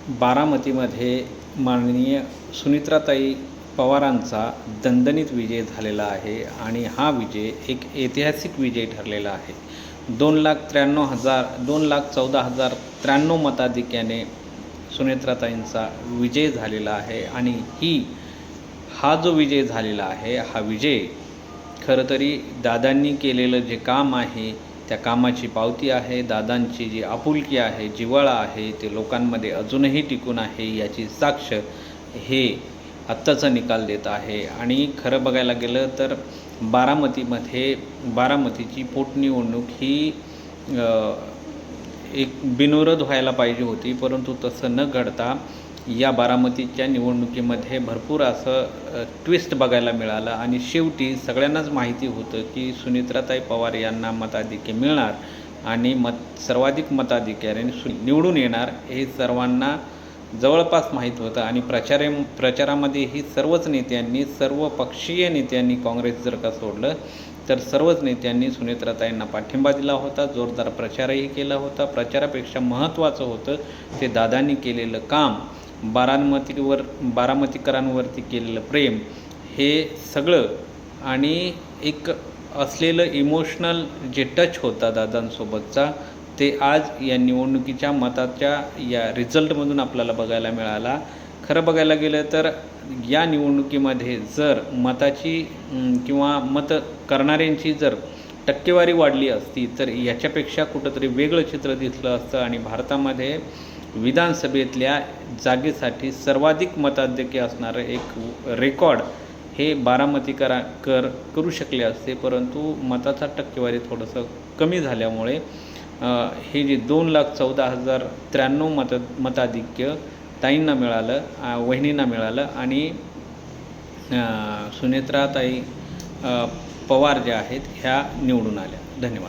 बारामतीमध्ये माननीय सुनित्राताई पवारांचा दणदणीत विजय झालेला आहे आणि हा विजय एक ऐतिहासिक विजय ठरलेला आहे. 2,14,093 मताधिक्याने सुनेत्राताईंचा विजय झालेला आहे आणि हा जो विजय झालेला आहे हा विजय खरं तरी दादांनी केलेलं जे काम आहे त्या कामाची पावती आहे. दादांची जी आपुलकी आहे, जिव्हाळा आहे, ते लोकांमध्ये अजूनही टिकून आहे याची साक्ष हे आत्ताचा निकाल देत आहे. आणि खरं बघायला गेलं तर बारामतीची पोटनिवडणूक ही एक बिनविरोध व्हायला पाहिजे होती, परंतु तसं न घडता या बारामतीच्या निवडणुकीमध्ये भरपूर असं ट्विस्ट बघायला मिळालं आणि शेवटी सगळ्यांनाच माहिती होतं की सुनित्राताई पवार यांना मताधिक्य मिळणार आणि सर्वाधिक मताधिक्याने निवडून येणार हे सर्वांना जवळपास माहीत होतं. आणि प्रचारामध्येही सर्वच नेत्यांनी, सर्व पक्षीय नेत्यांनी, काँग्रेस जर का सोडलं तर सर्वच नेत्यांनी सुनेत्राताईंना पाठिंबा दिला होता. जोरदार प्रचारही केला होता. प्रचारापेक्षा महत्त्वाचं होतं ते दादांनी केलेलं काम, बारामतीकरांवरती केलेलं प्रेम, हे सगळं आणि एक असलेलं इमोशनल जे टच होता दादांसोबतचा ते आज या निवडणुकीच्या मताच्या या रिझल्टमधून आपल्याला बघायला मिळाला. खरं बघायला गेलं तर या निवडणुकीमध्ये जर मताची किंवा मत करणाऱ्यांची जर टक्केवारी वाढली असती तर याच्यापेक्षा कुठंतरी वेगळं चित्र दिसलं असतं आणि भारतामध्ये विधानसभेतल्या जागेसाठी सर्वाधिक मताधिक्य असणारं एक रेकॉर्ड हे करू शकले असते. परंतु मताचा टक्केवारी थोडंसं कमी झाल्यामुळे हे जे 2,14,093 मताधिक्य ताईंना मिळालं, वहिनींना मिळालं आणि सुनेत्राताई पवार ज्या आहेत ह्या निवडून आल्या. धन्यवाद.